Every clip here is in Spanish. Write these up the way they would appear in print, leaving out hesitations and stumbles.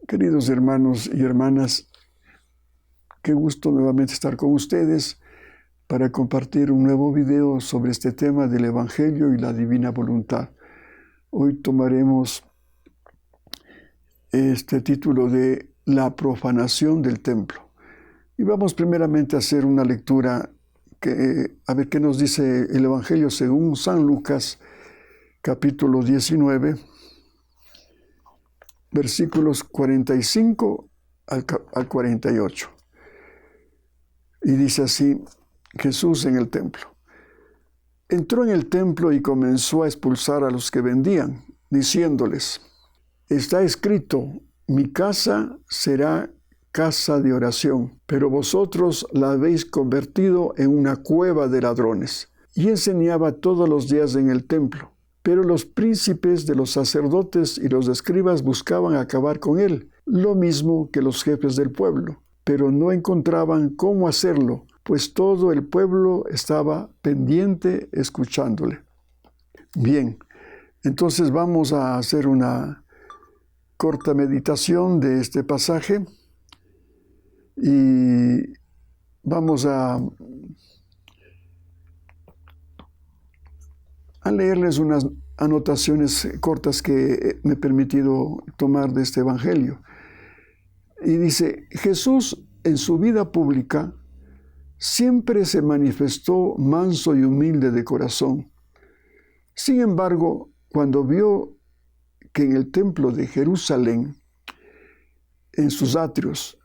Queridos hermanos y hermanas, qué gusto nuevamente estar con ustedes para compartir un nuevo video sobre este tema del Evangelio y la divina voluntad. Hoy tomaremos este título de la profanación del templo. Y vamos primeramente a hacer una lectura a ver qué nos dice el Evangelio según San Lucas, capítulo 19, versículos 45 al 48. Y dice así: Jesús en el templo. Entró en el templo y comenzó a expulsar a los que vendían, diciéndoles: está escrito, mi casa será casa de oración, pero vosotros la habéis convertido en una cueva de ladrones. Y enseñaba todos los días en el templo. Pero los príncipes de los sacerdotes y los escribas buscaban acabar con él, lo mismo que los jefes del pueblo, pero no encontraban cómo hacerlo, pues todo el pueblo estaba pendiente escuchándole. Bien, entonces vamos a hacer una corta meditación de este pasaje y vamos a leerles unas anotaciones cortas que me he permitido tomar de este Evangelio. Y dice: Jesús en su vida pública siempre se manifestó manso y humilde de corazón. Sin embargo, cuando vio que en el templo de Jerusalén, en sus atrios,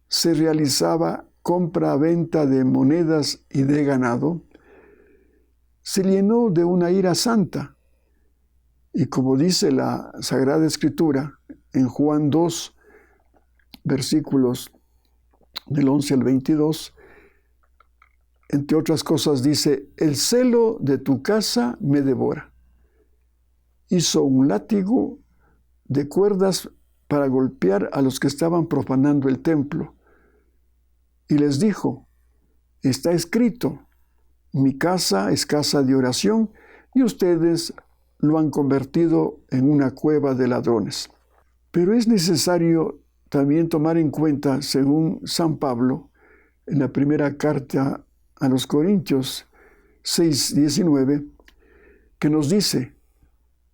se realizaba compra-venta de monedas y de ganado, se llenó de una ira santa. Y como dice la Sagrada Escritura en Juan 2, versículos del 11 al 22, entre otras cosas dice: el celo de tu casa me devora. Hizo un látigo de cuerdas para golpear a los que estaban profanando el templo. Y les dijo: está escrito, mi casa es casa de oración, y ustedes lo han convertido en una cueva de ladrones. Pero es necesario también tomar en cuenta, según San Pablo, en la primera carta a los Corintios 6:19, que nos dice: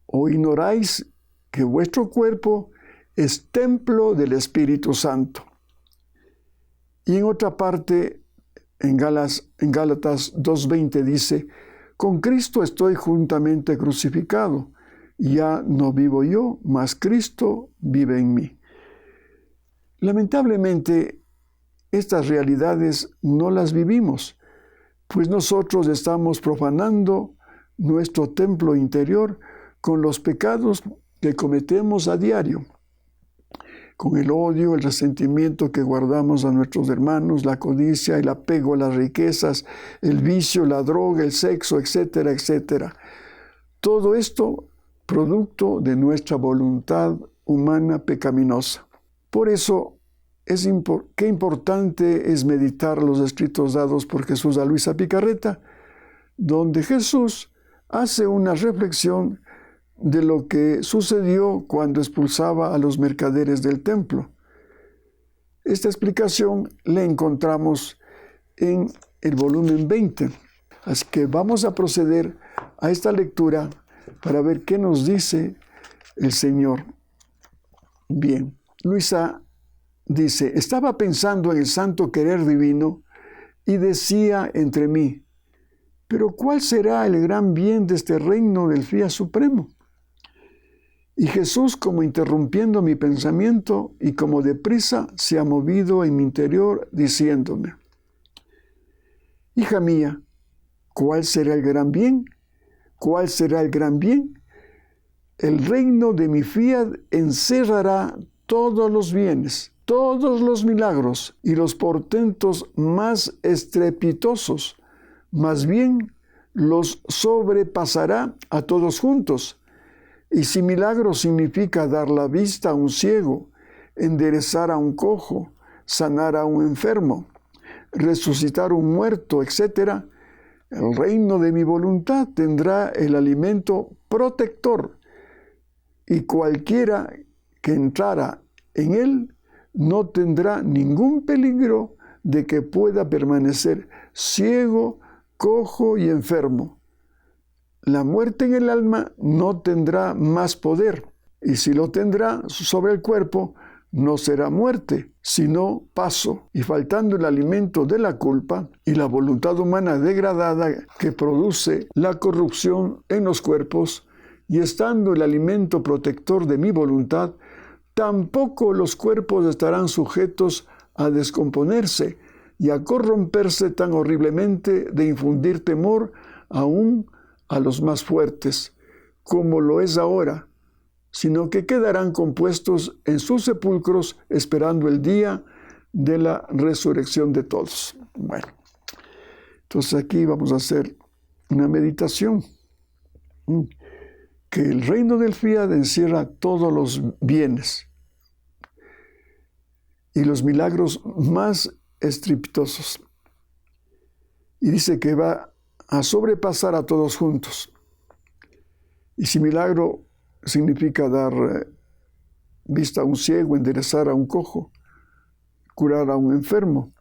¿o ignoráis que vuestro cuerpo es templo del Espíritu Santo? Y en otra parte, en Gálatas 2:20 dice: con Cristo estoy juntamente crucificado, ya no vivo yo, mas Cristo vive en mí. Lamentablemente, estas realidades no las vivimos, pues nosotros estamos profanando nuestro templo interior con los pecados que cometemos a diario, con el odio, el resentimiento que guardamos a nuestros hermanos, la codicia, el apego a las riquezas, el vicio, la droga, el sexo, etcétera, etcétera. Todo esto producto de nuestra voluntad humana pecaminosa. Por eso, qué importante es meditar los escritos dados por Jesús a Luisa Picarreta, donde Jesús hace una reflexión de lo que sucedió cuando expulsaba a los mercaderes del templo. Esta explicación la encontramos en el volumen 20. Así que vamos a proceder a esta lectura para ver qué nos dice el Señor. Bien, Luisa dice: estaba pensando en el santo querer divino y decía entre mí: ¿pero cuál será el gran bien de este reino del Fiat Supremo? Y Jesús, como interrumpiendo mi pensamiento y como deprisa, se ha movido en mi interior diciéndome: hija mía, ¿cuál será el gran bien? ¿Cuál será el gran bien? El reino de mi Fiat encerrará todos los bienes, todos los milagros y los portentos más estrepitosos. Más bien, los sobrepasará a todos juntos. Y si milagro significa dar la vista a un ciego, enderezar a un cojo, sanar a un enfermo, resucitar un muerto, etc., el reino de mi voluntad tendrá el alimento protector, y cualquiera que entrara En él no tendrá ningún peligro de que pueda permanecer ciego, cojo y enfermo. La muerte en el alma no tendrá más poder, y si lo tendrá sobre el cuerpo, no será muerte, sino paso, y faltando el alimento de la culpa y la voluntad humana degradada que produce la corrupción en los cuerpos, y estando el alimento protector de mi voluntad, tampoco los cuerpos estarán sujetos a descomponerse y a corromperse tan horriblemente de infundir temor aún a los más fuertes, como lo es ahora, sino que quedarán compuestos en sus sepulcros esperando el día de la resurrección de todos. Bueno, entonces aquí vamos a hacer una meditación. Que el reino del fiat encierra todos los bienes y los milagros más estrepitosos. Y dice que va a sobrepasar a todos juntos. Y si milagro significa dar vista a un ciego, enderezar a un cojo, curar a un enfermo,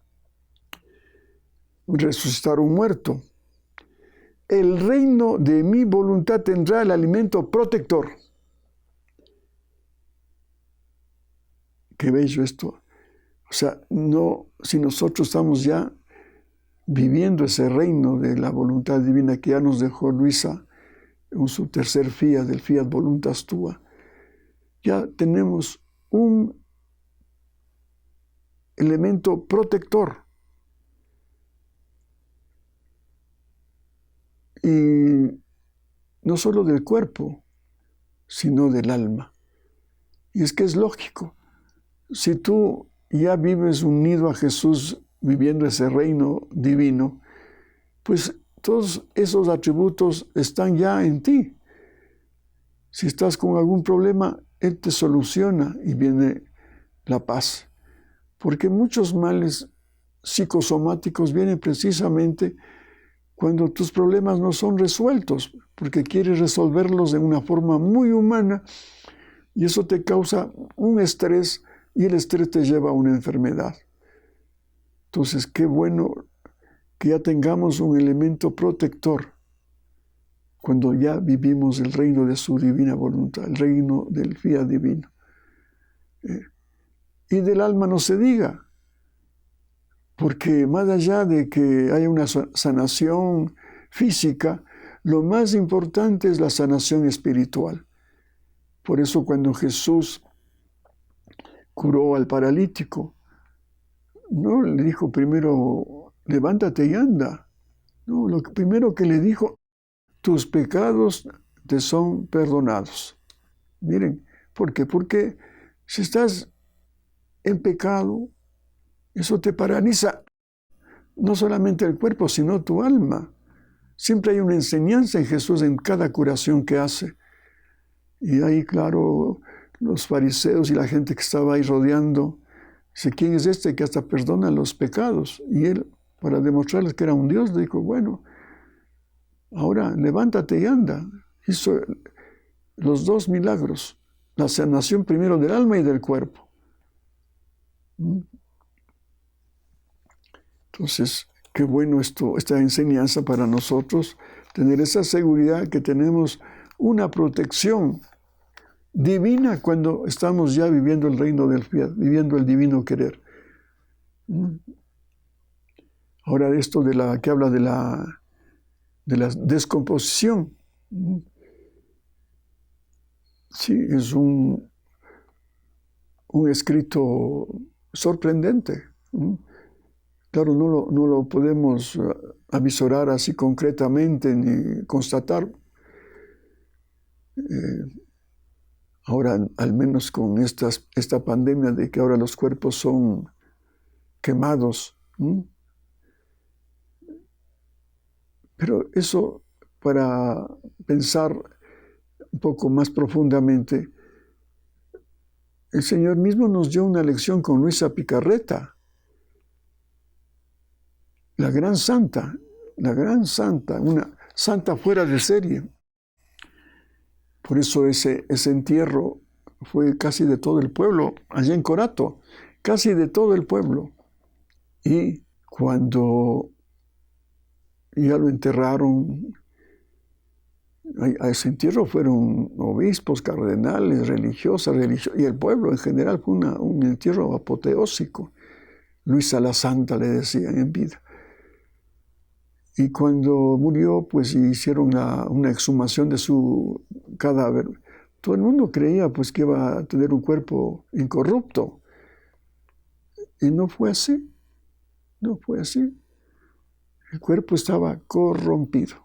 resucitar a un muerto, el reino de mi voluntad tendrá el alimento protector. Qué bello esto. O sea, no, si nosotros estamos ya viviendo ese reino de la voluntad divina que ya nos dejó Luisa en su tercer fiat, del fiat voluntas tua, ya tenemos un elemento protector. Y no solo del cuerpo, sino del alma. Y es que es lógico. Si tú ya vives unido a Jesús, viviendo ese reino divino, pues todos esos atributos están ya en ti. Si estás con algún problema, Él te soluciona y viene la paz. Porque muchos males psicosomáticos vienen precisamente cuando tus problemas no son resueltos, porque quieres resolverlos de una forma muy humana y eso te causa un estrés y el estrés te lleva a una enfermedad. Entonces, qué bueno que ya tengamos un elemento protector cuando ya vivimos el reino de su divina voluntad, el reino del fiat divino. Y del alma no se diga. Porque más allá de que haya una sanación física, lo más importante es la sanación espiritual. Por eso cuando Jesús curó al paralítico, no le dijo primero, levántate y anda. No, lo primero que le dijo, tus pecados te son perdonados. Miren, ¿por qué? Porque si estás en pecado, eso te paraliza, no solamente el cuerpo, sino tu alma. Siempre hay una enseñanza en Jesús en cada curación que hace. Y ahí, claro, los fariseos y la gente que estaba ahí rodeando, dice, ¿quién es este que hasta perdona los pecados? Y él, para demostrarles que era un Dios, dijo, bueno, ahora levántate y anda. Hizo los dos milagros, la sanación primero del alma y del cuerpo. Entonces, qué bueno esta enseñanza para nosotros, tener esa seguridad que tenemos una protección divina cuando estamos ya viviendo el reino del fiat, viviendo el divino querer. Ahora esto que habla de la descomposición. Sí, es un escrito sorprendente. Claro, no lo podemos avisorar así concretamente ni constatar. Ahora, al menos con esta pandemia de que ahora los cuerpos son quemados. Pero eso, para pensar un poco más profundamente, el Señor mismo nos dio una lección con Luisa Picarreta, la gran santa, una santa fuera de serie. Por eso ese entierro fue casi de todo el pueblo, allá en Corato, casi de todo el pueblo. Y cuando ya lo enterraron, a ese entierro fueron obispos, cardenales, religiosas, y el pueblo en general. Fue un entierro apoteósico. Luisa la Santa le decían en vida. Y cuando murió, pues hicieron una exhumación de su cadáver. Todo el mundo creía pues que iba a tener un cuerpo incorrupto. Y no fue así. No fue así. El cuerpo estaba corrompido.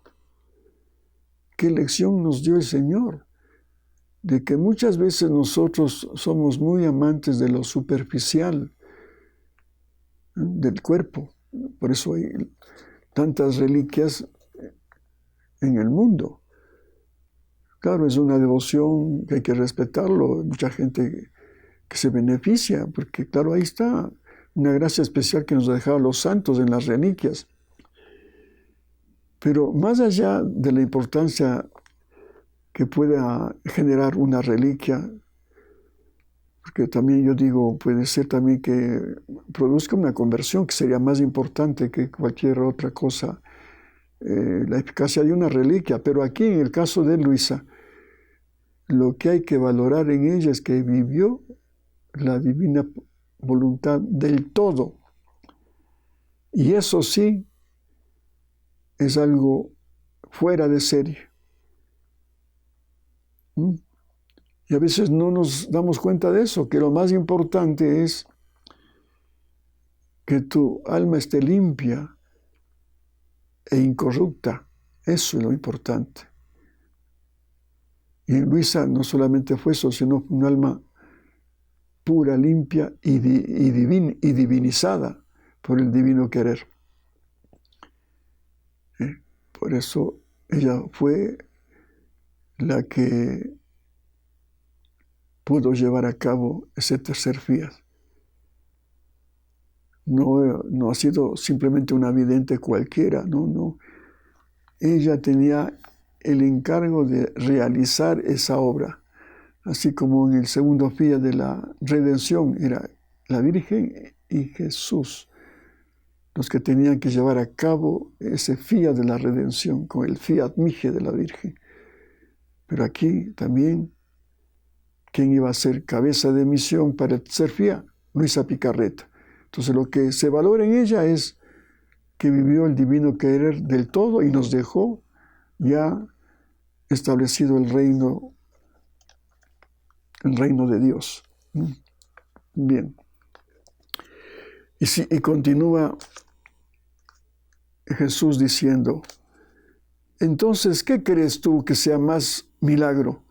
¿Qué lección nos dio el Señor? De que muchas veces nosotros somos muy amantes de lo superficial del cuerpo. Por eso hay tantas reliquias en el mundo. Claro, es una devoción que hay que respetarlo. Hay mucha gente que se beneficia, porque claro, ahí está una gracia especial que nos ha dejado los santos en las reliquias. Pero más allá de la importancia que pueda generar una reliquia, porque también yo digo, puede ser también que produzca una conversión, que sería más importante que cualquier otra cosa, la eficacia de una reliquia. Pero aquí, en el caso de Luisa, lo que hay que valorar en ella es que vivió la divina voluntad del todo. Y eso sí es algo fuera de serie. Y a veces no nos damos cuenta de eso, que lo más importante es que tu alma esté limpia e incorrupta. Eso es lo importante. Y Luisa no solamente fue eso, sino un alma pura, limpia y divinizada por el divino querer. Por eso ella fue la que pudo llevar a cabo ese tercer fiat. No ha sido simplemente una vidente cualquiera, no. Ella tenía el encargo de realizar esa obra, así como en el segundo fiat de la redención era la Virgen y Jesús los que tenían que llevar a cabo ese fiat de la redención con el fiat mihi de la Virgen. Pero aquí también, ¿quién iba a ser cabeza de misión para el tercer fiat? Luisa Picarreta. Entonces lo que se valora en ella es que vivió el divino querer del todo y nos dejó ya establecido el reino de Dios. Bien. Y continúa Jesús diciendo, entonces, ¿qué crees tú que sea más milagro?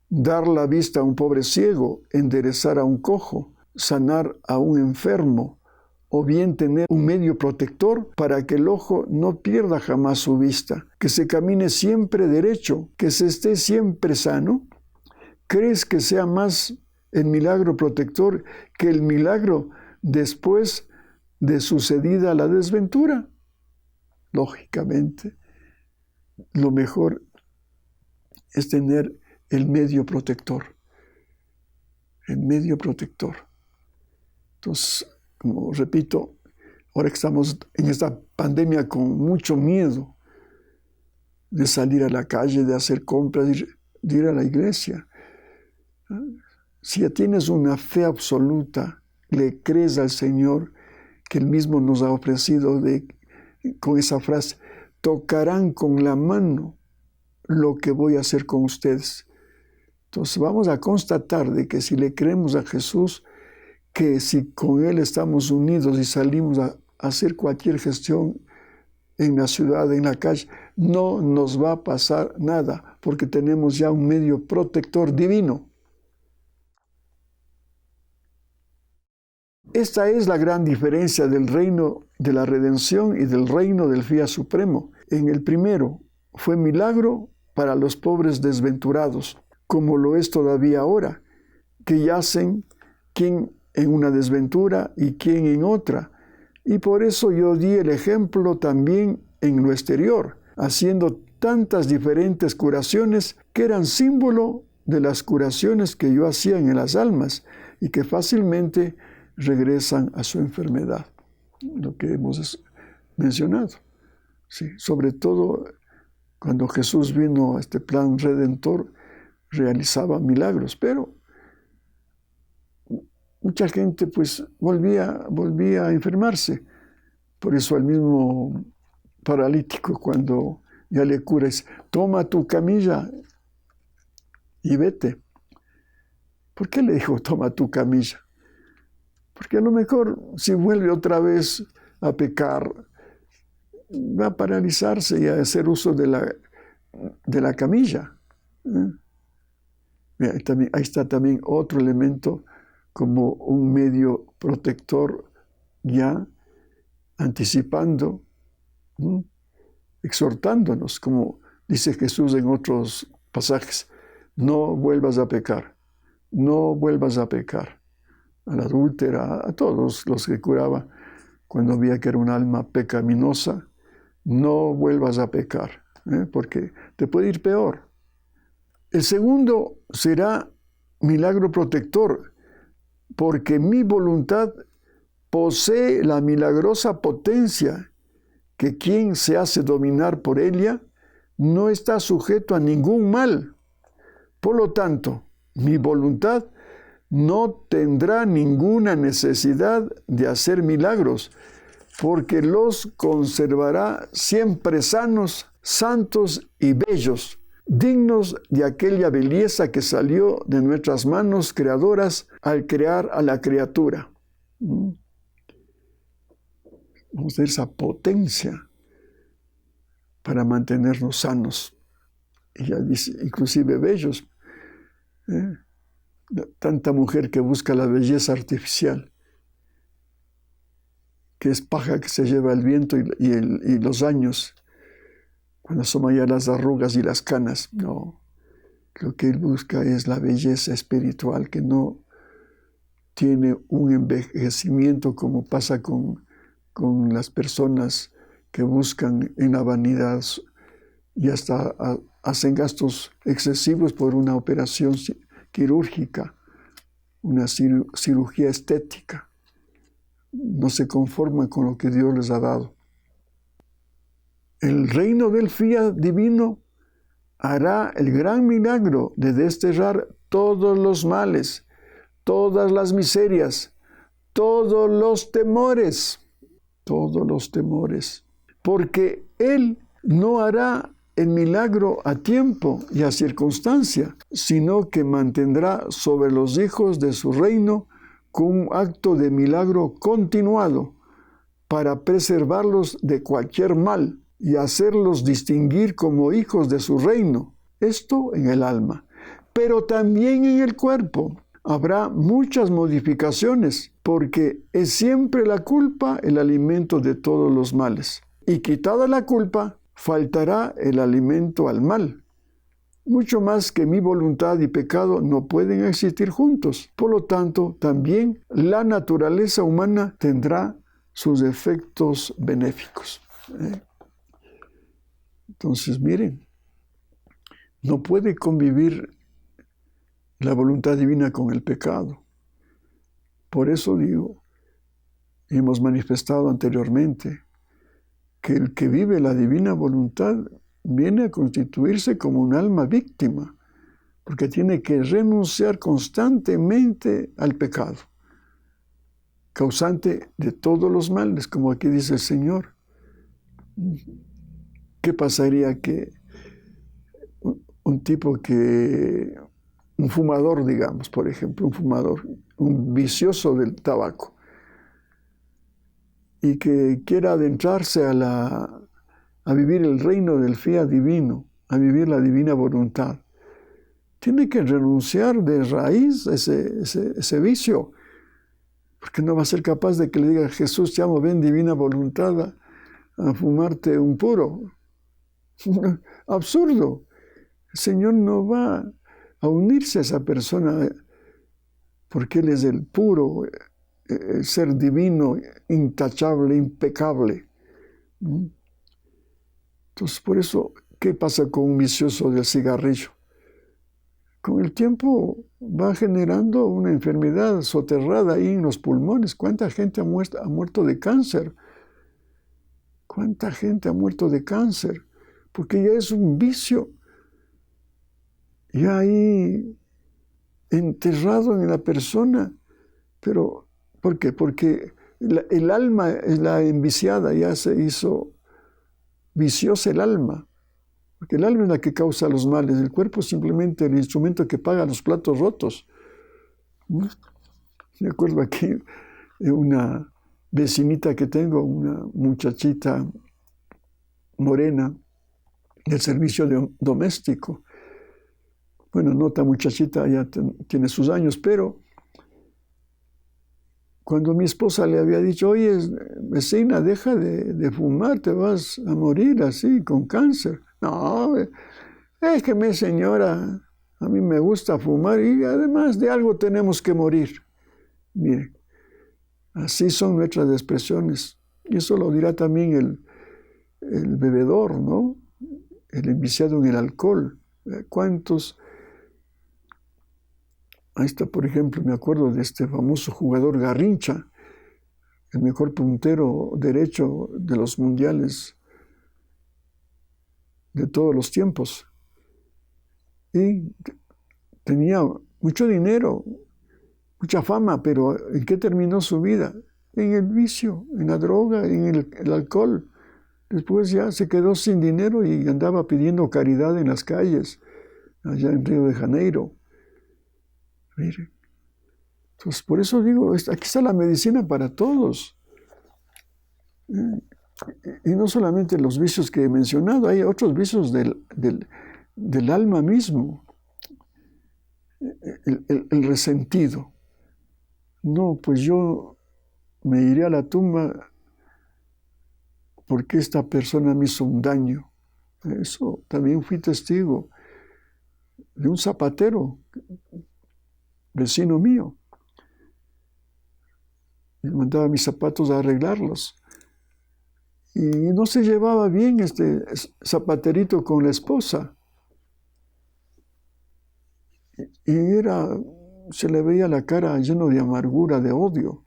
¿Dar la vista a un pobre ciego, enderezar a un cojo, sanar a un enfermo, o bien tener un medio protector para que el ojo no pierda jamás su vista, que se camine siempre derecho, que se esté siempre sano? ¿Crees que sea más el milagro protector que el milagro después de sucedida la desventura? Lógicamente, lo mejor es tener el medio protector. El medio protector. Entonces, como repito, ahora que estamos en esta pandemia con mucho miedo de salir a la calle, de hacer compras, de ir a la iglesia, si ya tienes una fe absoluta, le crees al Señor que Él mismo nos ha ofrecido con esa frase, tocarán con la mano lo que voy a hacer con ustedes. Entonces vamos a constatar de que si le creemos a Jesús, que si con Él estamos unidos y salimos a hacer cualquier gestión en la ciudad, en la calle, no nos va a pasar nada, porque tenemos ya un medio protector divino. Esta es la gran diferencia del reino de la redención y del reino del fiat supremo. En el primero fue milagro para los pobres desventurados, como lo es todavía ahora, que yacen quien en una desventura y quien en otra. Y por eso yo di el ejemplo también en lo exterior, haciendo tantas diferentes curaciones que eran símbolo de las curaciones que yo hacía en las almas y que fácilmente regresan a su enfermedad, lo que hemos mencionado. Sí, sobre todo cuando Jesús vino a este plan redentor, realizaba milagros, pero mucha gente pues volvía a enfermarse. Por eso al mismo paralítico, cuando ya le cura, dice: toma tu camilla y vete. ¿Por qué le dijo toma tu camilla? Porque a lo mejor si vuelve otra vez a pecar, va a paralizarse y a hacer uso de la camilla. Ahí está también otro elemento como un medio protector, ya anticipando, exhortándonos, como dice Jesús en otros pasajes: no vuelvas a pecar, no vuelvas a pecar. A la adúltera, a todos los que curaba, cuando veía que era un alma pecaminosa, no vuelvas a pecar, porque te puede ir peor. El segundo será milagro protector, porque mi voluntad posee la milagrosa potencia que quien se hace dominar por ella no está sujeto a ningún mal. Por lo tanto, mi voluntad no tendrá ninguna necesidad de hacer milagros, porque los conservará siempre sanos, santos y bellos, dignos de aquella belleza que salió de nuestras manos creadoras al crear a la criatura. Vamos a tener esa potencia para mantenernos sanos. Y ya dice, inclusive bellos. Tanta mujer que busca la belleza artificial, que es paja que se lleva el viento y los años, cuando asoman ya las arrugas y las canas. No, lo que él busca es la belleza espiritual, que no tiene un envejecimiento como pasa con las personas que buscan en la vanidad y hasta hacen gastos excesivos por una operación quirúrgica, una cirugía estética. No se conforman con lo que Dios les ha dado. El reino del fiat divino hará el gran milagro de desterrar todos los males, todas las miserias, todos los temores, porque Él no hará el milagro a tiempo y a circunstancia, sino que mantendrá sobre los hijos de su reino con un acto de milagro continuado para preservarlos de cualquier mal y hacerlos distinguir como hijos de su reino. Esto en el alma, pero también en el cuerpo. Habrá muchas modificaciones, porque es siempre la culpa el alimento de todos los males. Y quitada la culpa, faltará el alimento al mal. Mucho más que mi voluntad y pecado no pueden existir juntos. Por lo tanto, también la naturaleza humana tendrá sus efectos benéficos. Entonces, miren, no puede convivir la voluntad divina con el pecado. Por eso digo, hemos manifestado anteriormente, que el que vive la divina voluntad viene a constituirse como un alma víctima, porque tiene que renunciar constantemente al pecado, causante de todos los males, como aquí dice el Señor. ¿Qué pasaría que un fumador, digamos, por ejemplo, un vicioso del tabaco, y que quiera adentrarse a vivir el reino del fiat divino, a vivir la divina voluntad? Tiene que renunciar de raíz a ese vicio, porque no va a ser capaz de que le diga: Jesús, te amo, ven divina voluntad a fumarte un puro. Absurdo. El Señor no va a unirse a esa persona porque Él es el puro, el ser divino, intachable, impecable. Entonces, por eso, ¿qué pasa con un vicioso del cigarrillo? con el tiempo va generando una enfermedad soterrada ahí en los pulmones. ¿Cuánta gente ha muerto de cáncer? ¿Cuánta gente ha muerto de cáncer? Porque ya es un vicio, ya ahí enterrado en la persona. Pero, ¿por qué? Porque el alma es la enviciada, ya se hizo viciosa el alma. Porque el alma es la que causa los males, el cuerpo es simplemente el instrumento que paga los platos rotos. Me acuerdo aquí de una vecinita que tengo, una muchachita morena del servicio doméstico. Bueno, no tan muchachita, ya tiene sus años, pero cuando mi esposa le había dicho, oye, vecina, deja de fumar, te vas a morir así, con cáncer. No, déjeme, señora, a mí me gusta fumar y además de algo tenemos que morir. Mire, así son nuestras expresiones. Y eso lo dirá también el bebedor, ¿no? El enviciado en el alcohol. ¿Cuántos? Ahí está, por ejemplo, me acuerdo de este famoso jugador Garrincha, el mejor puntero derecho de los mundiales de todos los tiempos. Y tenía mucho dinero, mucha fama, pero ¿en qué terminó su vida? En el vicio, en la droga, en el alcohol. Después ya se quedó sin dinero y andaba pidiendo caridad en las calles, allá en Río de Janeiro. Mire. Entonces, por eso digo, aquí está la medicina para todos. Y no solamente los vicios que he mencionado, hay otros vicios del alma mismo. El resentido. No, pues yo me iré a la tumba porque esta persona me hizo un daño. Eso también fui testigo de un zapatero, vecino mío. Me mandaba mis zapatos a arreglarlos. Y no se llevaba bien este zapaterito con la esposa. Y se le veía la cara lleno de amargura, de odio.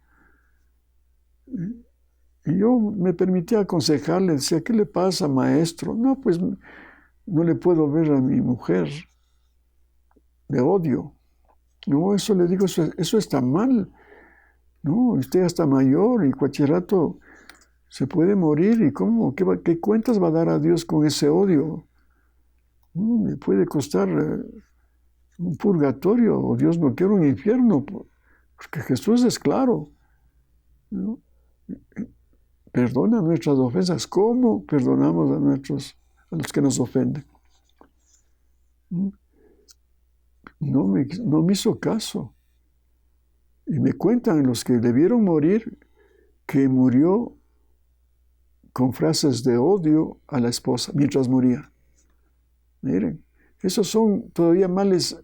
Y yo me permitía aconsejarle, decía, ¿qué le pasa, maestro? No, pues no le puedo ver a mi mujer de odio. No, eso le digo, eso está mal. No, usted ya está mayor y cualquier rato se puede morir. ¿Y cómo? ¿Qué cuentas va a dar a Dios con ese odio? Le puede costar un purgatorio, o Dios no quiere un infierno, porque Jesús es claro, ¿no? Perdona nuestras ofensas. ¿Cómo perdonamos a los que nos ofenden? No me hizo caso. Y me cuentan los que debieron morir que murió con frases de odio a la esposa mientras moría. Miren, esos son todavía males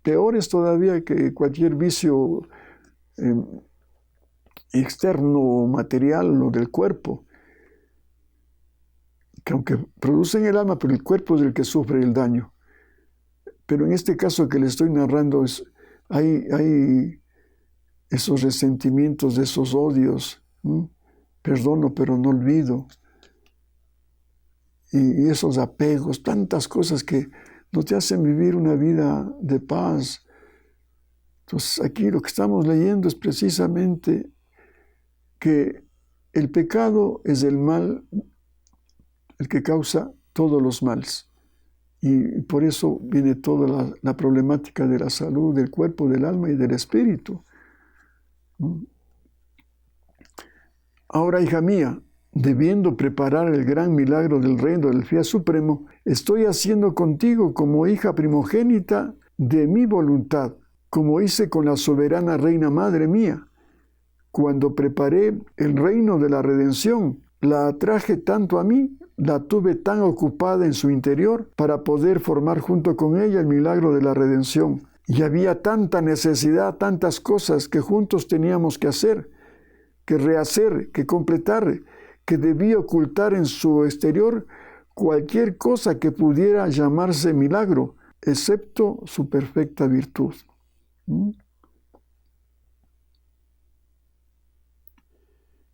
peores todavía que cualquier vicio externo, material o del cuerpo, que aunque producen el alma, pero el cuerpo es el que sufre el daño. Pero en este caso que le estoy narrando, hay esos resentimientos, esos odios. Perdono, pero no olvido. Y esos apegos, tantas cosas que no te hacen vivir una vida de paz. Entonces aquí lo que estamos leyendo es precisamente que el pecado es el mal, el que causa todos los males. Y por eso viene toda la problemática de la salud, del cuerpo, del alma y del espíritu. Ahora, hija mía, debiendo preparar el gran milagro del reino del Fiat Supremo, estoy haciendo contigo como hija primogénita de mi voluntad, como hice con la soberana Reina Madre mía. Cuando preparé el reino de la redención, la atraje tanto a mí, la tuve tan ocupada en su interior para poder formar junto con ella el milagro de la redención. Y había tanta necesidad, tantas cosas que juntos teníamos que hacer, que rehacer, que completar, que debía ocultar en su exterior cualquier cosa que pudiera llamarse milagro, excepto su perfecta virtud. ¿Mm?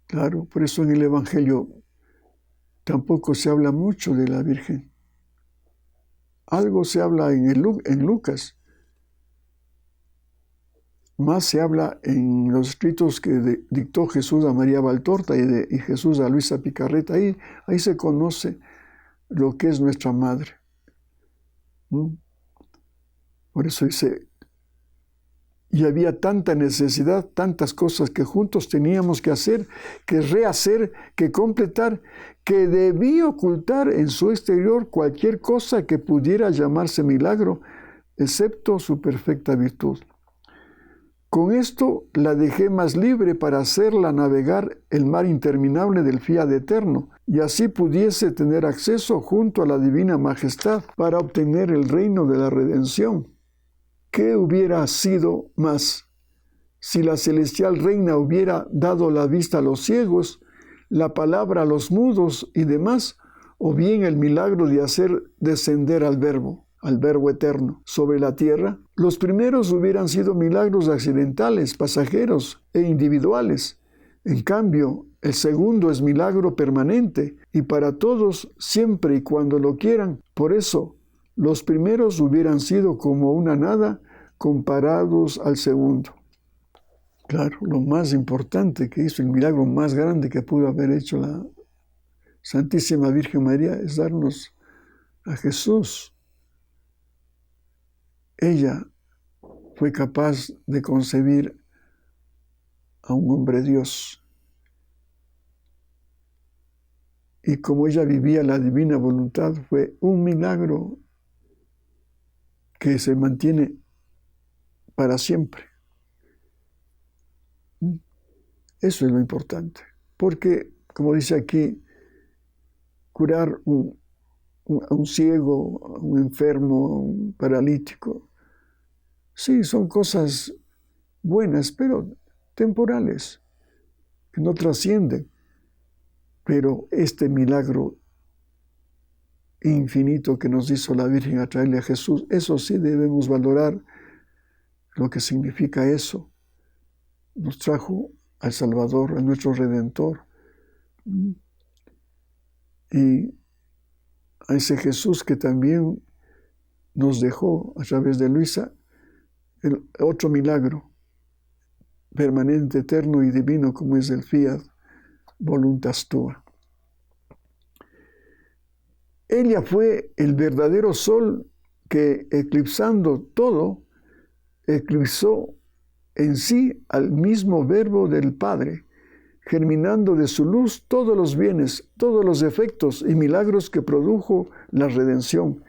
Claro, por eso en el Evangelio tampoco se habla mucho de la Virgen. Algo se habla en Lucas, más se habla en los escritos que dictó Jesús a María Valtorta y Jesús a Luisa Picarreta. Ahí se conoce lo que es nuestra madre. ¿Mm? Por eso dice, y había tanta necesidad, tantas cosas que juntos teníamos que hacer, que rehacer, que completar, que debí ocultar en su exterior cualquier cosa que pudiera llamarse milagro, excepto su perfecta virtud. Con esto la dejé más libre para hacerla navegar el mar interminable del fiat eterno, y así pudiese tener acceso junto a la divina majestad para obtener el reino de la redención. ¿Qué hubiera sido más? Si la celestial reina hubiera dado la vista a los ciegos, la palabra a los mudos y demás, o bien el milagro de hacer descender al Verbo eterno, sobre la tierra. Los primeros hubieran sido milagros accidentales, pasajeros e individuales. En cambio, el segundo es milagro permanente y para todos, siempre y cuando lo quieran. Por eso, los primeros hubieran sido como una nada comparados al segundo. Claro, lo más importante que hizo, el milagro más grande que pudo haber hecho la Santísima Virgen María es darnos a Jesús. Ella fue capaz de concebir a un hombre Dios. Y como ella vivía la divina voluntad, fue un milagro que se mantiene para siempre. Eso es lo importante. Porque, como dice aquí, curar a un ciego, a un enfermo, a un paralítico, sí, son cosas buenas, pero temporales, que no trascienden. Pero este milagro infinito que nos hizo la Virgen a traerle a Jesús, eso sí debemos valorar lo que significa eso. Nos trajo al Salvador, a nuestro Redentor. Y a ese Jesús que también nos dejó a través de Luisa, el otro milagro permanente, eterno y divino como es el fiat voluntas tua. Ella fue el verdadero sol que, eclipsando todo, eclipsó en sí al mismo Verbo del Padre, germinando de su luz todos los bienes, todos los efectos y milagros que produjo la redención.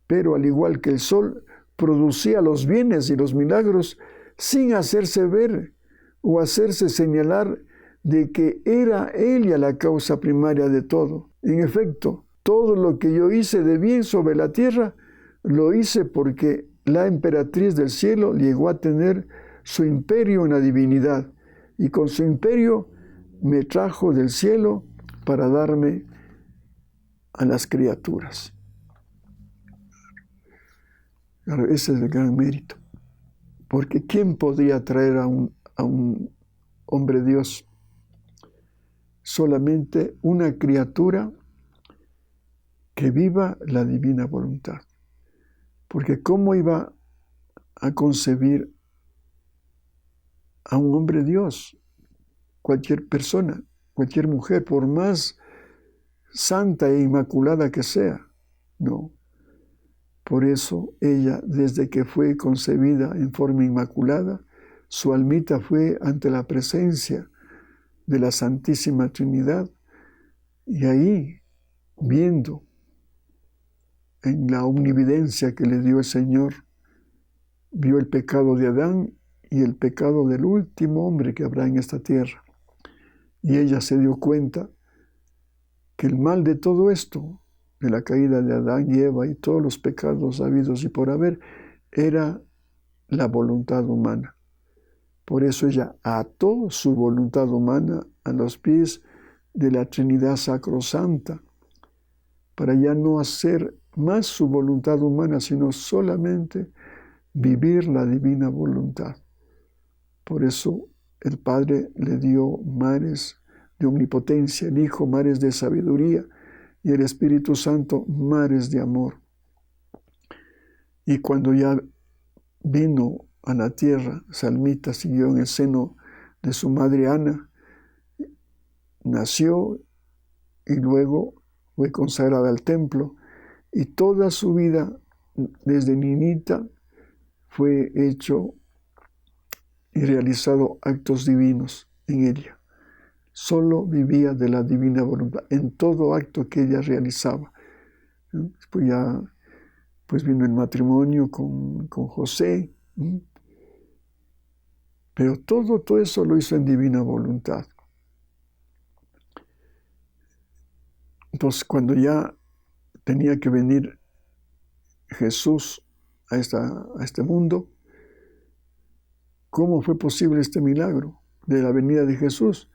Pero al igual que el sol, producía los bienes y los milagros sin hacerse ver o hacerse señalar de que era ella la causa primaria de todo. En efecto, todo lo que yo hice de bien sobre la tierra, lo hice porque la emperatriz del cielo llegó a tener su imperio en la divinidad, y con su imperio me trajo del cielo para darme a las criaturas. Claro, ese es el gran mérito. Porque ¿quién podría traer a un hombre Dios? Solamente una criatura que viva la divina voluntad. Porque ¿cómo iba a concebir a un hombre Dios? Cualquier persona, cualquier mujer, por más santa e inmaculada que sea. No. Por eso ella, desde que fue concebida en forma inmaculada, su almita fue ante la presencia de la Santísima Trinidad, y ahí, viendo en la omnividencia que le dio el Señor, vio el pecado de Adán y el pecado del último hombre que habrá en esta tierra. Y ella se dio cuenta que el mal de todo esto, de la caída de Adán y Eva y todos los pecados habidos y por haber, era la voluntad humana. Por eso ella ató su voluntad humana a los pies de la Trinidad Sacrosanta, para ya no hacer más su voluntad humana, sino solamente vivir la divina voluntad. Por eso el Padre le dio mares de omnipotencia, el Hijo mares de sabiduría y el Espíritu Santo mares de amor. Y cuando ya vino a la tierra, Salmita siguió en el seno de su madre Ana, nació y luego fue consagrada al templo, y toda su vida, desde niñita, fue hecho y realizado actos divinos en ella. Solo vivía de la divina voluntad en todo acto que ella realizaba. Después ya pues vino el matrimonio con José, pero todo eso lo hizo en divina voluntad. Entonces, cuando ya tenía que venir Jesús a este mundo, ¿cómo fue posible este milagro de la venida de Jesús?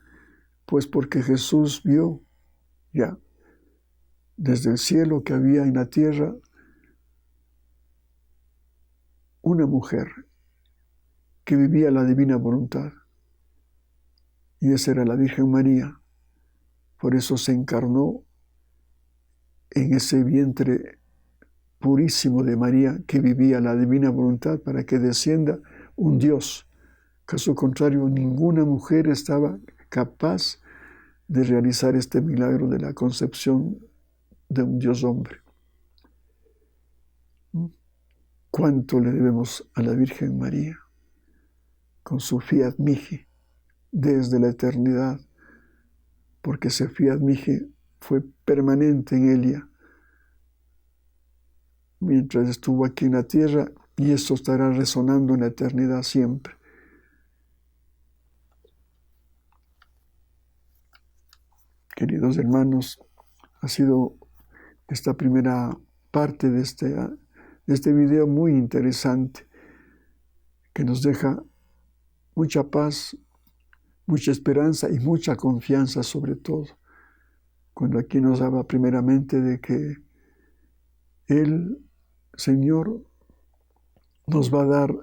Pues porque Jesús vio ya desde el cielo que había en la tierra una mujer que vivía la divina voluntad, y esa era la Virgen María. Por eso se encarnó en ese vientre purísimo de María que vivía la divina voluntad, para que descienda un Dios. Caso contrario, ninguna mujer estaba capaz de realizar este milagro de la concepción de un Dios hombre. ¿Cuánto le debemos a la Virgen María? Con su fiat mihi desde la eternidad, porque ese fiat mihi fue permanente en ella mientras estuvo aquí en la tierra, y esto estará resonando en la eternidad siempre. Queridos hermanos, ha sido esta primera parte de este video muy interesante, que nos deja mucha paz, mucha esperanza y mucha confianza, sobre todo, cuando aquí nos habla primeramente de que el Señor nos va a dar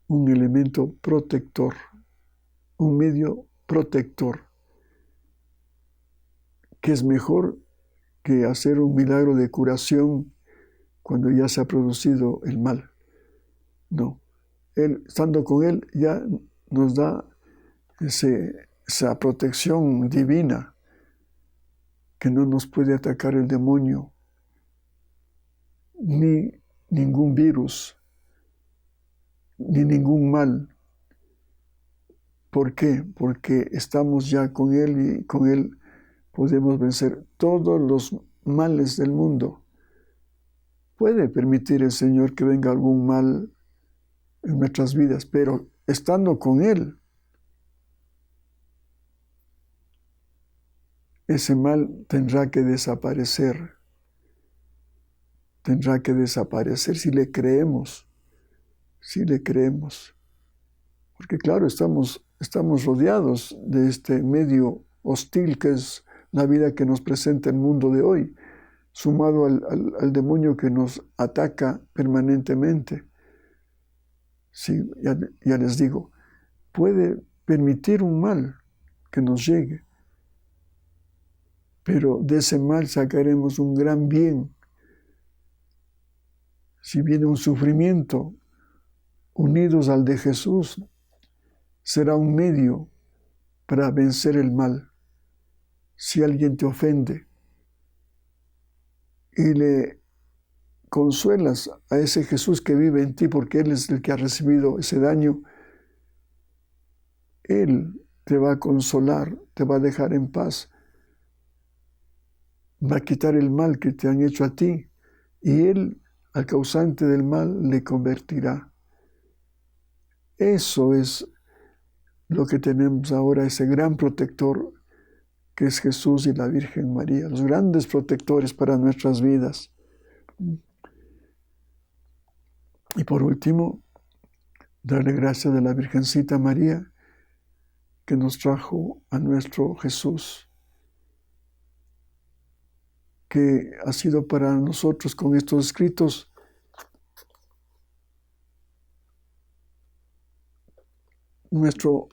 un elemento protector, un medio protector, que es mejor que hacer un milagro de curación cuando ya se ha producido el mal. No, estando con Él ya nos da esa protección divina, que no nos puede atacar el demonio, ni ningún virus, ni ningún mal. ¿Por qué? Porque estamos ya con Él, y con Él podemos vencer todos los males del mundo. Puede permitir el Señor que venga algún mal en nuestras vidas, pero estando con Él, ese mal tendrá que desaparecer. Tendrá que desaparecer si le creemos. Si le creemos. Porque claro, estamos rodeados de este medio hostil que es la vida que nos presenta el mundo de hoy, sumado al demonio que nos ataca permanentemente. Sí, ya les digo, puede permitir un mal que nos llegue, pero de ese mal sacaremos un gran bien. Si viene un sufrimiento, unidos al de Jesús, será un medio para vencer el mal. Si alguien te ofende y le consuelas a ese Jesús que vive en ti, porque Él es el que ha recibido ese daño, Él te va a consolar, te va a dejar en paz, va a quitar el mal que te han hecho a ti, y Él, al causante del mal, le convertirá. Eso es lo que tenemos ahora, ese gran protector que es Jesús y la Virgen María, los grandes protectores para nuestras vidas. Y por último, darle gracias a la Virgencita María, que nos trajo a nuestro Jesús, que ha sido para nosotros con estos escritos nuestro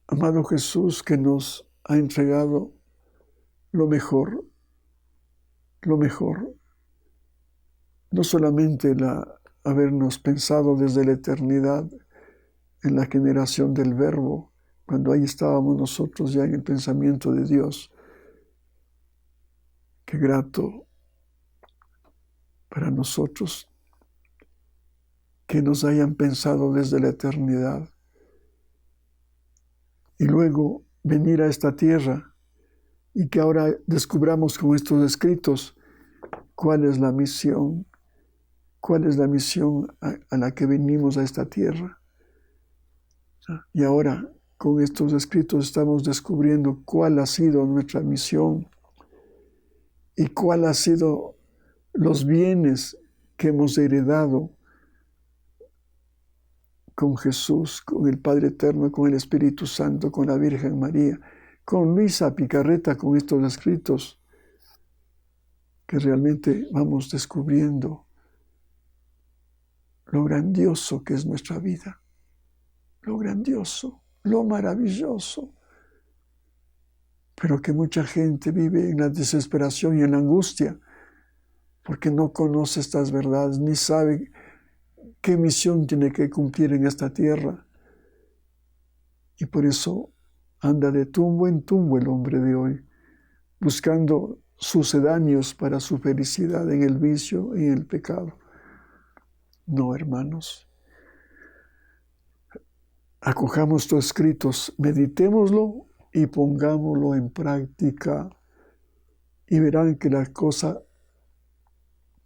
amado Jesús, que nos ha entregado lo mejor, no solamente habernos pensado desde la eternidad en la generación del Verbo, cuando ahí estábamos nosotros ya en el pensamiento de Dios. Qué grato para nosotros que nos hayan pensado desde la eternidad. Y luego venir a esta tierra y que ahora descubramos con estos escritos cuál es la misión a la que venimos a esta tierra. Y ahora con estos escritos estamos descubriendo cuál ha sido nuestra misión y cuál ha sido los bienes que hemos heredado con Jesús, con el Padre Eterno, con el Espíritu Santo, con la Virgen María, con Luisa Picarreta, con estos escritos, que realmente vamos descubriendo lo grandioso que es nuestra vida, lo grandioso, lo maravilloso, pero que mucha gente vive en la desesperación y en la angustia, porque no conoce estas verdades, ni sabe qué misión tiene que cumplir en esta tierra. Y por eso anda de tumbo en tumbo el hombre de hoy, buscando sucedáneos para su felicidad en el vicio y en el pecado. No, hermanos. Acojamos estos escritos, meditémoslo y pongámoslo en práctica. Y verán que la cosa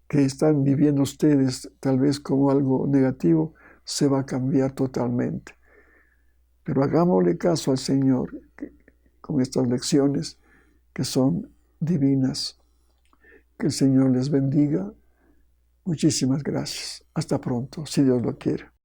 que están viviendo ustedes, tal vez como algo negativo, se va a cambiar totalmente. Pero hagámosle caso al Señor con estas lecciones que son divinas. Que el Señor les bendiga. Muchísimas gracias. Hasta pronto, si Dios lo quiere.